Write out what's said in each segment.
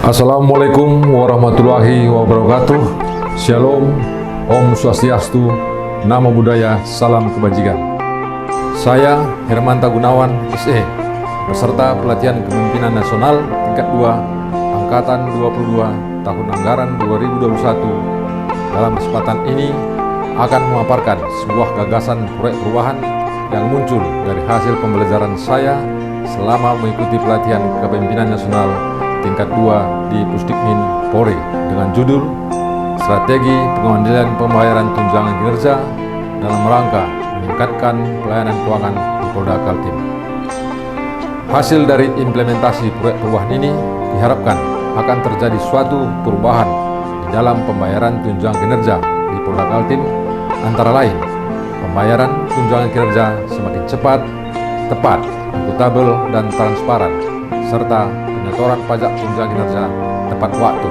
Assalamualaikum warahmatullahi wabarakatuh. Shalom, Om Swastiastu, Namo Buddhaya, Salam Kebajikan. Saya Hermanta Gunawan, SE, beserta pelatihan Kepemimpinan Nasional tingkat 2, Angkatan 22, tahun anggaran 2021. Dalam kesempatan ini akan memaparkan sebuah gagasan proyek perubahan yang muncul dari hasil pembelajaran saya selama mengikuti pelatihan Kepemimpinan Nasional tingkat 2 di Pusdikmin Polri dengan judul Strategi Pengendalian Pembayaran Tunjangan Kinerja dalam rangka meningkatkan pelayanan keuangan di Polda Kaltim. Hasil dari implementasi proyek perubahan ini diharapkan akan terjadi suatu perubahan di dalam pembayaran tunjangan kinerja di Polda Kaltim, antara lain pembayaran tunjangan kinerja semakin cepat, tepat, akuntabel, dan transparan, serta penyetoran pajak tunjangan kinerja tepat waktu.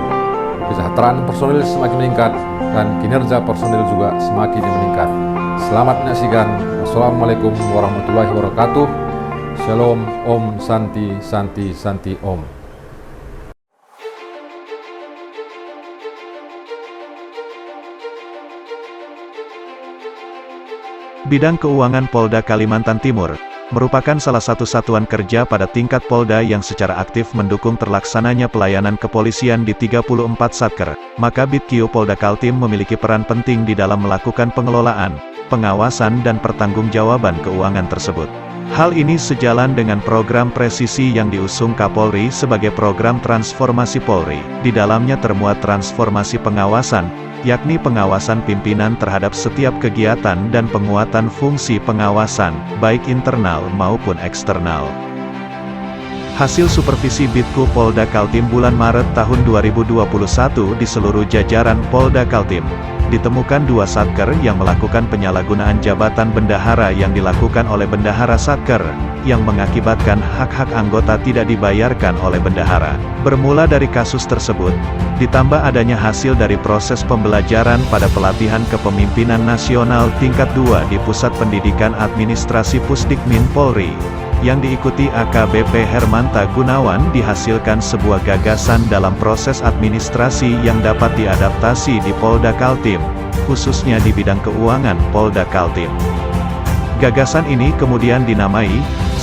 Kesejahteraan personil semakin meningkat dan kinerja personil juga semakin meningkat. Selamat menyaksikan. Wassalamualaikum warahmatullahi wabarakatuh. Shalom, Om Santi Santi Santi Om. Bidang Keuangan Polda Kalimantan Timur merupakan salah satu satuan kerja pada tingkat Polda yang secara aktif mendukung terlaksananya pelayanan kepolisian di 34 satker, maka BidQ Polda Kaltim memiliki peran penting di dalam melakukan pengelolaan, pengawasan dan pertanggungjawaban keuangan tersebut. Hal ini sejalan dengan program presisi yang diusung Kapolri sebagai program transformasi Polri. Di dalamnya termuat transformasi pengawasan, yakni pengawasan pimpinan terhadap setiap kegiatan dan penguatan fungsi pengawasan, baik internal maupun eksternal. Hasil supervisi BidQ Polda Kaltim bulan Maret tahun 2021 di seluruh jajaran Polda Kaltim, ditemukan 2 satker yang melakukan penyalahgunaan jabatan bendahara yang dilakukan oleh bendahara satker, yang mengakibatkan hak-hak anggota tidak dibayarkan oleh bendahara. Bermula dari kasus tersebut, ditambah adanya hasil dari proses pembelajaran pada pelatihan kepemimpinan nasional tingkat 2 di Pusat Pendidikan Administrasi Pusdikmin Polri, yang diikuti AKBP Hermanta Gunawan, dihasilkan sebuah gagasan dalam proses administrasi yang dapat diadaptasi di Polda Kaltim, khususnya di bidang keuangan Polda Kaltim. Gagasan ini kemudian dinamai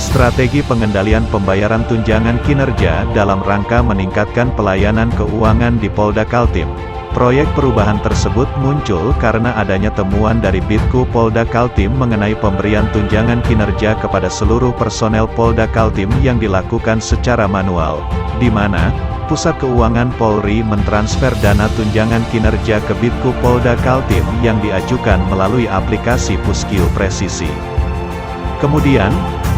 Strategi Pengendalian Pembayaran Tunjangan Kinerja dalam rangka meningkatkan pelayanan keuangan di Polda Kaltim. Proyek perubahan tersebut muncul karena adanya temuan dari BidQ Polda Kaltim mengenai pemberian tunjangan kinerja kepada seluruh personel Polda Kaltim yang dilakukan secara manual, di mana Pusat Keuangan Polri mentransfer dana tunjangan kinerja ke BidQ Polda Kaltim yang diajukan melalui aplikasi PusQ Presisi. Kemudian,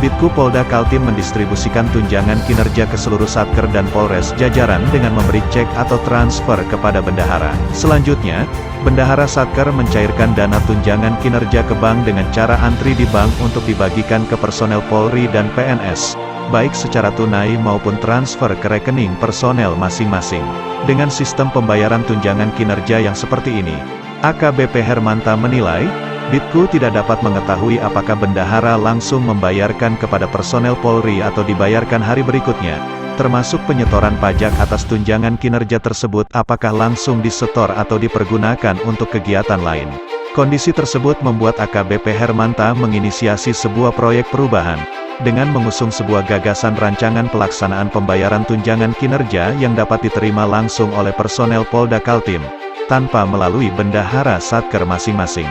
BidQ Polda Kaltim mendistribusikan tunjangan kinerja ke seluruh satker dan polres jajaran dengan memberi cek atau transfer kepada bendahara. Selanjutnya, bendahara satker mencairkan dana tunjangan kinerja ke bank dengan cara antri di bank untuk dibagikan ke personel Polri dan PNS, baik secara tunai maupun transfer ke rekening personel masing-masing. Dengan sistem pembayaran tunjangan kinerja yang seperti ini, AKBP Hermanta menilai, BidQ tidak dapat mengetahui apakah bendahara langsung membayarkan kepada personel Polri atau dibayarkan hari berikutnya, termasuk penyetoran pajak atas tunjangan kinerja tersebut apakah langsung disetor atau dipergunakan untuk kegiatan lain. Kondisi tersebut membuat AKBP Hermanta menginisiasi sebuah proyek perubahan, dengan mengusung sebuah gagasan rancangan pelaksanaan pembayaran tunjangan kinerja yang dapat diterima langsung oleh personel Polda Kaltim, tanpa melalui bendahara satker masing-masing.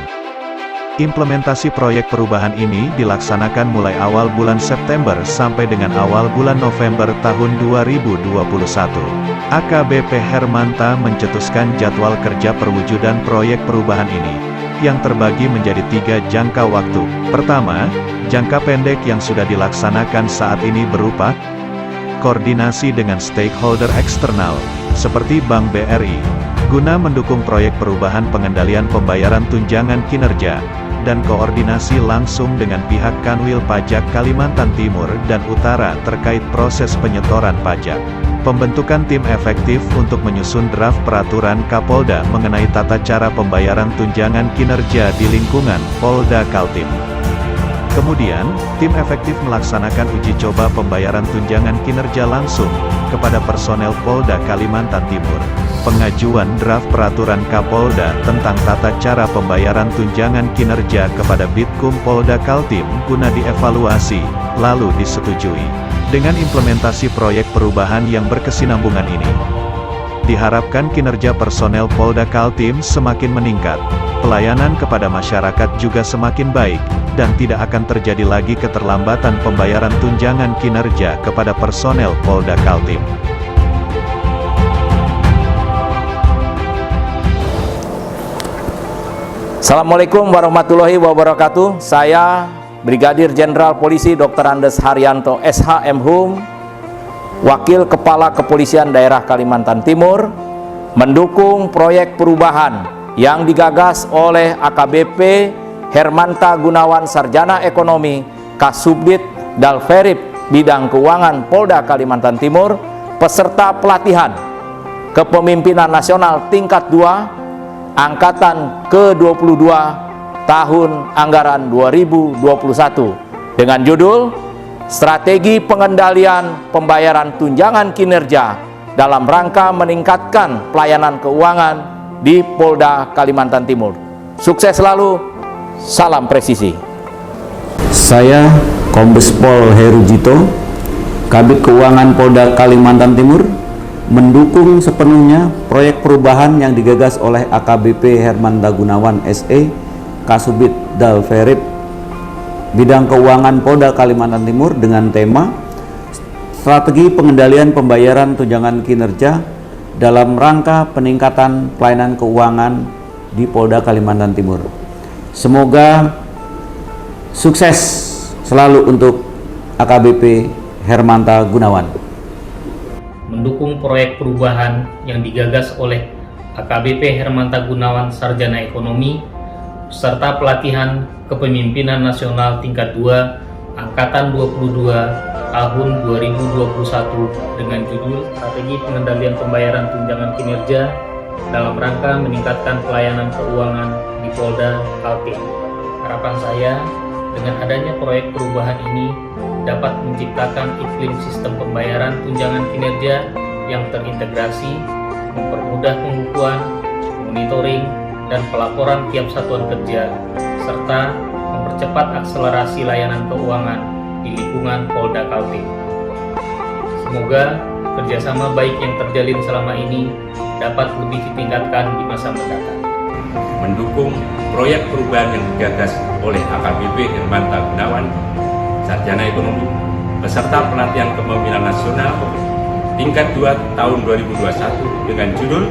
Implementasi proyek perubahan ini dilaksanakan mulai awal bulan September sampai dengan awal bulan November tahun 2021. AKBP Hermanta mencetuskan jadwal kerja perwujudan proyek perubahan ini, yang terbagi menjadi 3 jangka waktu. Pertama, jangka pendek yang sudah dilaksanakan saat ini berupa koordinasi dengan stakeholder eksternal, seperti Bank BRI, guna mendukung proyek perubahan pengendalian pembayaran tunjangan kinerja, dan koordinasi langsung dengan pihak Kanwil Pajak Kalimantan Timur dan Utara terkait proses penyetoran pajak. Pembentukan tim efektif untuk menyusun draft peraturan Kapolda mengenai tata cara pembayaran tunjangan kinerja di lingkungan Polda Kaltim. Kemudian, tim efektif melaksanakan uji coba pembayaran tunjangan kinerja langsung kepada personel Polda Kalimantan Timur. Pengajuan draft peraturan Kapolda tentang tata cara pembayaran tunjangan kinerja kepada Bitkum Polda Kaltim guna dievaluasi, lalu disetujui. Dengan implementasi proyek perubahan yang berkesinambungan ini, diharapkan kinerja personel Polda Kaltim semakin meningkat, pelayanan kepada masyarakat juga semakin baik, dan tidak akan terjadi lagi keterlambatan pembayaran tunjangan kinerja kepada personel Polda Kaltim. Assalamualaikum warahmatullahi wabarakatuh. Saya Brigadir Jenderal Polisi Dr. Andes Haryanto SH MHum, Wakil Kepala Kepolisian Daerah Kalimantan Timur, mendukung proyek perubahan yang digagas oleh AKBP Hermanta Gunawan Sarjana Ekonomi Kasubdit Dalverip Bidang Keuangan Polda Kalimantan Timur, peserta pelatihan Kepemimpinan Nasional tingkat 2 Angkatan ke-22 tahun anggaran 2021 dengan judul Strategi Pengendalian Pembayaran Tunjangan Kinerja dalam rangka meningkatkan pelayanan keuangan di Polda Kalimantan Timur. Sukses selalu, salam presisi. Saya Kombes Pol Heru Jito, Kabid Keuangan Polda Kalimantan Timur, mendukung sepenuhnya proyek perubahan yang digagas oleh AKBP Hermanta Gunawan SE, Kasubdit Dalverip Bidang Keuangan Polda Kalimantan Timur dengan tema Strategi Pengendalian Pembayaran Tunjangan Kinerja dalam rangka peningkatan pelayanan keuangan di Polda Kalimantan Timur. Semoga sukses selalu untuk AKBP Hermanta Gunawan. Mendukung proyek perubahan yang digagas oleh AKBP Hermanta Gunawan Sarjana Ekonomi, peserta pelatihan Kepemimpinan Nasional tingkat 2 Angkatan 22 tahun 2021 dengan judul Strategi Pengendalian Pembayaran Tunjangan Kinerja dalam rangka meningkatkan pelayanan keuangan di Polda Kaltim. Harapan saya, dengan adanya proyek perubahan ini dapat menciptakan iklim sistem pembayaran tunjangan kinerja yang terintegrasi, mempermudah pengukuhan, monitoring, dan pelaporan tiap satuan kerja, serta mempercepat akselerasi layanan keuangan di lingkungan Polda Kaltim. Semoga kerjasama baik yang terjalin selama ini dapat lebih ditingkatkan di masa mendatang. Mendukung proyek perubahan yang digagas oleh AKBP Hermanta Gunawan Sarjana Ekonomi, peserta pelatihan Kepemimpinan Nasional tingkat 2 tahun 2021 dengan judul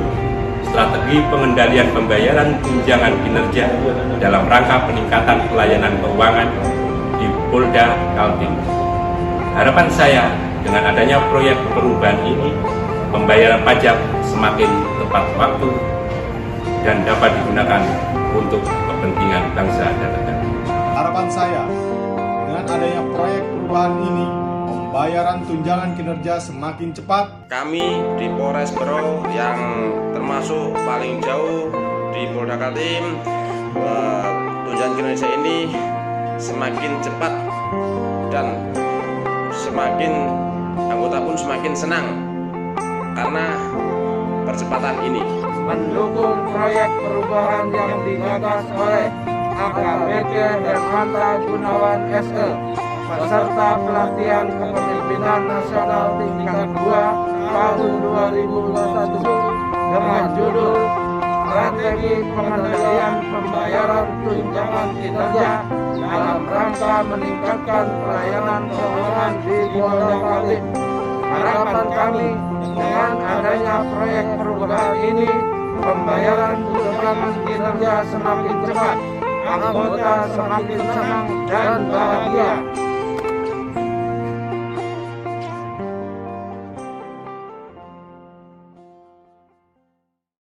Strategi Pengendalian Pembayaran Tunjangan Kinerja dalam rangka peningkatan pelayanan keuangan di Polda Kaltim. Harapan saya, dengan adanya proyek perubahan ini, pembayaran pajak semakin tepat waktu dan dapat digunakan untuk kepentingan bangsa dan negara. Harapan saya, dengan adanya proyek perubahan ini, pembayaran tunjangan kinerja semakin cepat. Kami di Polres Berau yang termasuk paling jauh di Polda Kaltim, tunjangan kinerja ini semakin cepat dan semakin anggota pun semakin senang karena percepatan ini. Mendukung proyek perubahan yang digagas oleh AKBP Hermanta Gunawan SE, peserta pelatihan Kepemimpinan Nasional tingkat 2 tahun 2021 dengan judul Strategi Pengendalian Pembayaran Tunjangan Kinerja dalam rangka meningkatkan pelayanan keuangan di Polda Kaltim. Harapan kami, dengan adanya proyek perubahan ini, pembayaran tunjangan kinerja semakin cepat, anggota semakin senang dan bahagia.